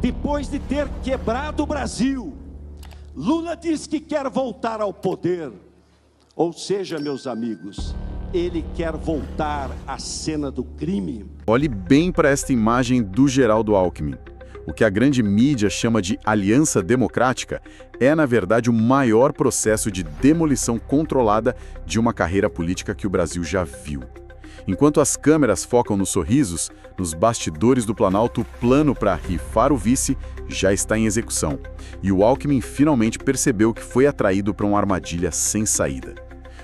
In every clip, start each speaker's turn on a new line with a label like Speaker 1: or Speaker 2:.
Speaker 1: Depois de ter quebrado o Brasil, Lula diz que quer voltar ao poder. Ou seja, meus amigos, ele quer voltar à cena do crime.
Speaker 2: Olhe bem para esta imagem do Geraldo Alckmin. O que a grande mídia chama de Aliança Democrática é, na verdade, o maior processo de demolição controlada de uma carreira política que o Brasil já viu. Enquanto as câmeras focam nos sorrisos, nos bastidores do Planalto, o plano para rifar o vice já está em execução. E o Alckmin finalmente percebeu que foi atraído para uma armadilha sem saída.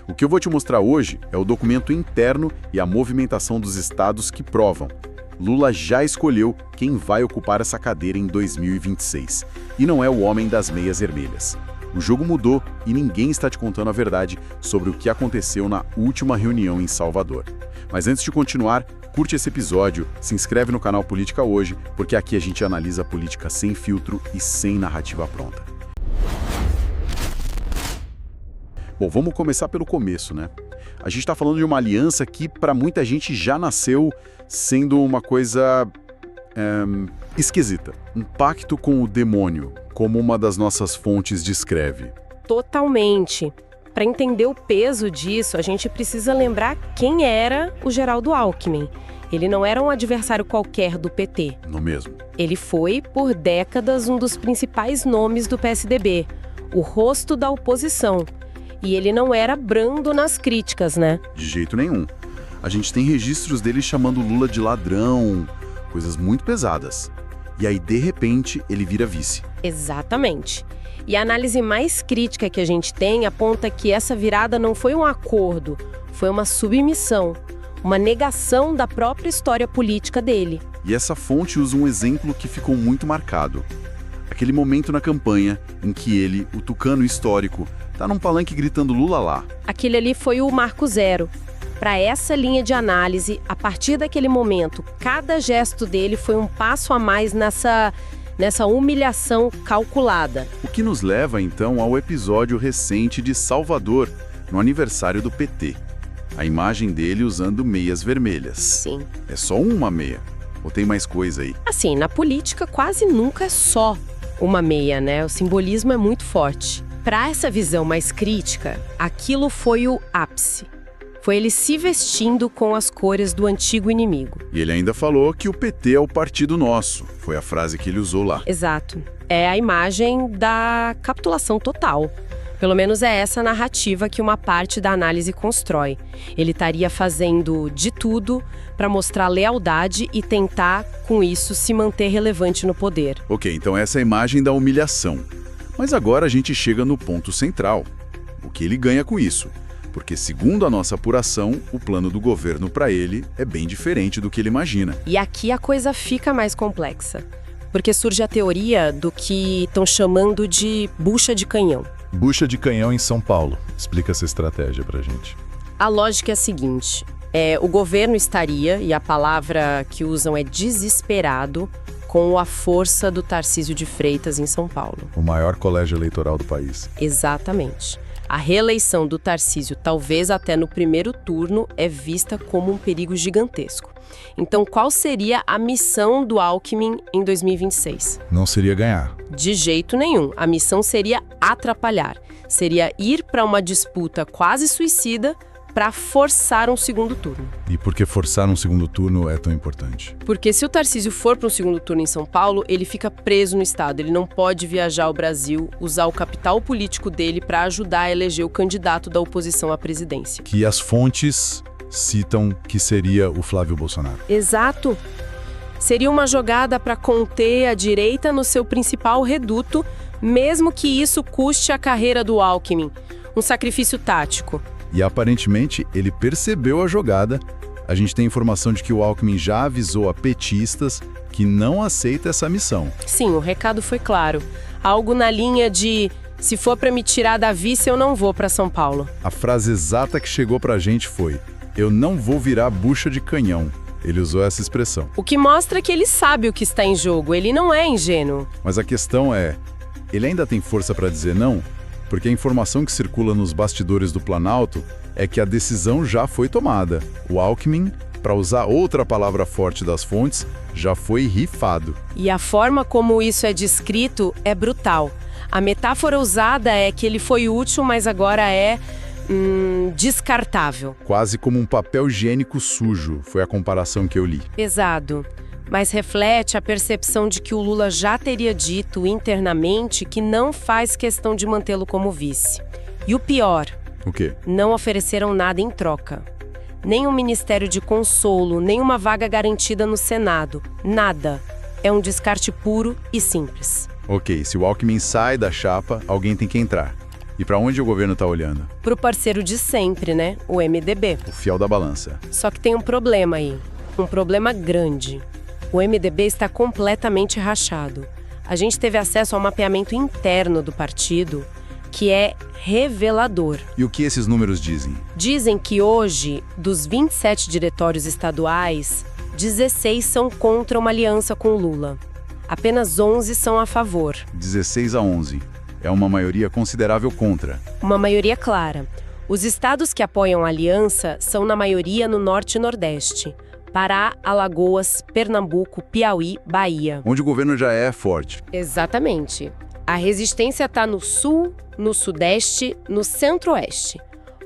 Speaker 2: O que eu vou te mostrar hoje é o documento interno e a movimentação dos estados que provam. Lula já escolheu quem vai ocupar essa cadeira em 2026. E não é o homem das meias vermelhas. O jogo mudou e ninguém está te contando a verdade sobre o que aconteceu na última reunião em Salvador. Mas antes de continuar, curte esse episódio, se inscreve no canal Política Hoje, porque aqui a gente analisa a política sem filtro e sem narrativa pronta. Bom, vamos começar pelo começo, né? A gente está falando de uma aliança que, para muita gente, já nasceu sendo uma coisa esquisita. Um pacto com o demônio, como uma das nossas fontes descreve.
Speaker 3: Totalmente. Para entender o peso disso, a gente precisa lembrar quem era o Geraldo Alckmin. Ele não era um adversário qualquer do PT.
Speaker 2: Não mesmo?
Speaker 3: Ele foi, por décadas, um dos principais nomes do PSDB, o rosto da oposição. E ele não era brando nas críticas, né?
Speaker 2: De jeito nenhum. A gente tem registros dele chamando Lula de ladrão, coisas muito pesadas. E aí, de repente, ele vira vice.
Speaker 3: Exatamente. E a análise mais crítica que a gente tem aponta que essa virada não foi um acordo, foi uma submissão, uma negação da própria história política dele.
Speaker 2: E essa fonte usa um exemplo que ficou muito marcado. Aquele momento na campanha em que ele, o tucano histórico, tá num palanque gritando Lula lá.
Speaker 3: Aquele ali foi o marco zero. Para essa linha de análise, a partir daquele momento, cada gesto dele foi um passo a mais nessa humilhação calculada.
Speaker 2: O que nos leva, então, ao episódio recente de Salvador, no aniversário do PT. A imagem dele usando meias vermelhas.
Speaker 3: Sim.
Speaker 2: É só uma meia? Ou tem mais coisa aí?
Speaker 3: Assim, na política quase nunca é só uma meia, né? O simbolismo é muito forte. Para essa visão mais crítica, aquilo foi o ápice. Foi ele se vestindo com as cores do antigo inimigo.
Speaker 2: E ele ainda falou que o PT é o partido nosso. Foi a frase que ele usou lá.
Speaker 3: Exato. É a imagem da capitulação total. Pelo menos é essa narrativa que uma parte da análise constrói. Ele estaria fazendo de tudo para mostrar lealdade e tentar, com isso, se manter relevante no poder.
Speaker 2: Ok, então essa é a imagem da humilhação. Mas agora a gente chega no ponto central. O que ele ganha com isso? Porque, segundo a nossa apuração, o plano do governo para ele é bem diferente do que ele imagina.
Speaker 3: E aqui a coisa fica mais complexa. Porque surge a teoria do que estão chamando de bucha de canhão.
Speaker 4: Bucha de canhão em São Paulo. Explica essa estratégia pra gente.
Speaker 3: A lógica é a seguinte. O governo estaria, e a palavra que usam é desesperado, com a força do Tarcísio de Freitas em São Paulo.
Speaker 4: O maior colégio eleitoral do país.
Speaker 3: Exatamente. A reeleição do Tarcísio, talvez até no primeiro turno, é vista como um perigo gigantesco. Então, qual seria a missão do Alckmin em 2026?
Speaker 4: Não seria ganhar.
Speaker 3: De jeito nenhum. A missão seria atrapalhar. Seria ir para uma disputa quase suicida para forçar um segundo turno.
Speaker 4: E por que forçar um segundo turno é tão importante?
Speaker 3: Porque se o Tarcísio for para um segundo turno em São Paulo, ele fica preso no estado. Ele não pode viajar ao Brasil, usar o capital político dele para ajudar a eleger o candidato da oposição à presidência.
Speaker 4: Que as fontes citam que seria o Flávio Bolsonaro.
Speaker 3: Exato. Seria uma jogada para conter a direita no seu principal reduto, mesmo que isso custe a carreira do Alckmin. Um sacrifício tático.
Speaker 4: E aparentemente ele percebeu a jogada. A gente tem informação de que o Alckmin já avisou a petistas que não aceita essa missão.
Speaker 3: Sim, o recado foi claro. Algo na linha de: se for para me tirar da vice, eu não vou para São Paulo.
Speaker 4: A frase exata que chegou pra gente foi: eu não vou virar bucha de canhão. Ele usou essa expressão.
Speaker 3: O que mostra que ele sabe o que está em jogo, ele não é ingênuo.
Speaker 4: Mas a questão é, ele ainda tem força para dizer não? Porque a informação que circula nos bastidores do Planalto é que a decisão já foi tomada. O Alckmin Para usar outra palavra forte das fontes, já foi rifado.
Speaker 3: E a forma como isso é descrito é brutal. A metáfora usada é que ele foi útil, mas agora é descartável.
Speaker 4: Quase como um papel higiênico sujo, foi a comparação que eu li.
Speaker 3: Pesado, mas reflete a percepção de que o Lula já teria dito internamente que não faz questão de mantê-lo como vice. E o pior,
Speaker 4: O quê?
Speaker 3: não ofereceram nada em troca. Nem um ministério de consolo, nem uma vaga garantida no Senado. Nada. É um descarte puro e simples.
Speaker 4: Ok, se o Alckmin sai da chapa, alguém tem que entrar. E para onde o governo está olhando?
Speaker 3: Pro parceiro de sempre, né? O MDB.
Speaker 4: O fiel da balança.
Speaker 3: Só que tem um problema aí. Um problema grande. O MDB está completamente rachado. A gente teve acesso ao mapeamento interno do partido, que é revelador.
Speaker 4: E o que esses números dizem?
Speaker 3: Dizem que hoje, dos 27 diretórios estaduais, 16 são contra uma aliança com o Lula. Apenas 11 são a favor.
Speaker 4: 16 a 11. É uma maioria considerável contra.
Speaker 3: Uma maioria clara. Os estados que apoiam a aliança são, na maioria, no Norte e Nordeste. Pará, Alagoas, Pernambuco, Piauí, Bahia.
Speaker 4: Onde o governo já é forte.
Speaker 3: Exatamente. A resistência está no Sul, no Sudeste, no Centro-Oeste,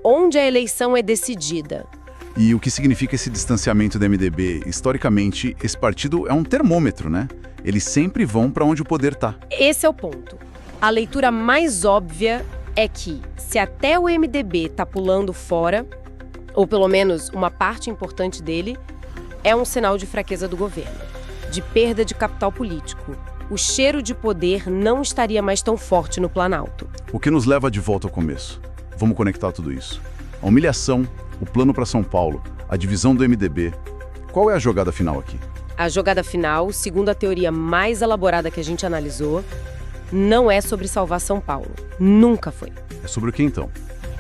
Speaker 3: onde a eleição é decidida.
Speaker 4: E o que significa esse distanciamento do MDB? Historicamente, esse partido é um termômetro, né? Eles sempre vão para onde o poder tá.
Speaker 3: Esse é o ponto. A leitura mais óbvia é que, se até o MDB está pulando fora, ou pelo menos uma parte importante dele, é um sinal de fraqueza do governo, de perda de capital político. O cheiro de poder não estaria mais tão forte no Planalto.
Speaker 4: O que nos leva de volta ao começo. Vamos conectar tudo isso. A humilhação, o plano para São Paulo, a divisão do MDB. Qual é a jogada final aqui?
Speaker 3: A jogada final, segundo a teoria mais elaborada que a gente analisou, não é sobre salvar São Paulo. Nunca foi.
Speaker 4: É sobre o que então?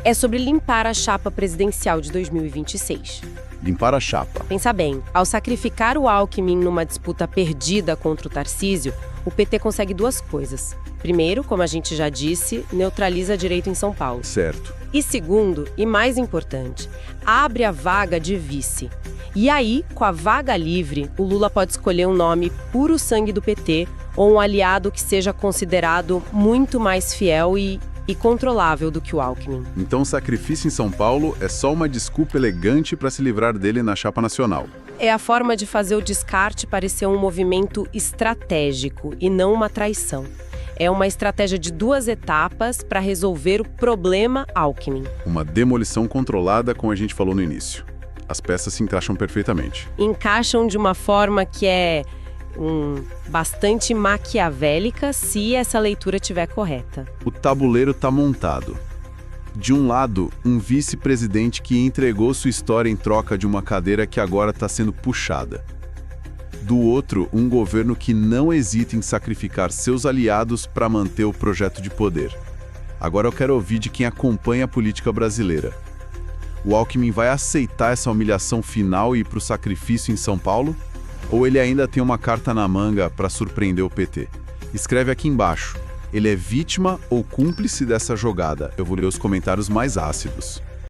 Speaker 3: É sobre limpar a chapa presidencial de 2026.
Speaker 4: Limpar a chapa.
Speaker 3: Pensa bem, ao sacrificar o Alckmin numa disputa perdida contra o Tarcísio, o PT consegue duas coisas. Primeiro, como a gente já disse, neutraliza direito em São Paulo.
Speaker 4: Certo.
Speaker 3: E segundo, e mais importante, abre a vaga de vice. E aí, com a vaga livre, o Lula pode escolher um nome puro sangue do PT ou um aliado que seja considerado muito mais fiel e controlável do que o Alckmin.
Speaker 4: Então o sacrifício em São Paulo é só uma desculpa elegante para se livrar dele na chapa nacional.
Speaker 3: É a forma de fazer o descarte parecer um movimento estratégico e não uma traição. É uma estratégia de duas etapas para resolver o problema Alckmin.
Speaker 4: Uma demolição controlada, como a gente falou no início. As peças se encaixam perfeitamente.
Speaker 3: Encaixam de uma forma que é bastante maquiavélica, se essa leitura estiver correta.
Speaker 4: O tabuleiro está montado. De um lado, um vice-presidente que entregou sua história em troca de uma cadeira que agora está sendo puxada. Do outro, um governo que não hesita em sacrificar seus aliados para manter o projeto de poder. Agora eu quero ouvir de quem acompanha a política brasileira. O Alckmin vai aceitar essa humilhação final e ir para o sacrifício em São Paulo? Ou ele ainda tem uma carta na manga para surpreender o PT? Escreve aqui embaixo. Ele é vítima ou cúmplice dessa jogada? Eu vou ler os comentários mais ácidos.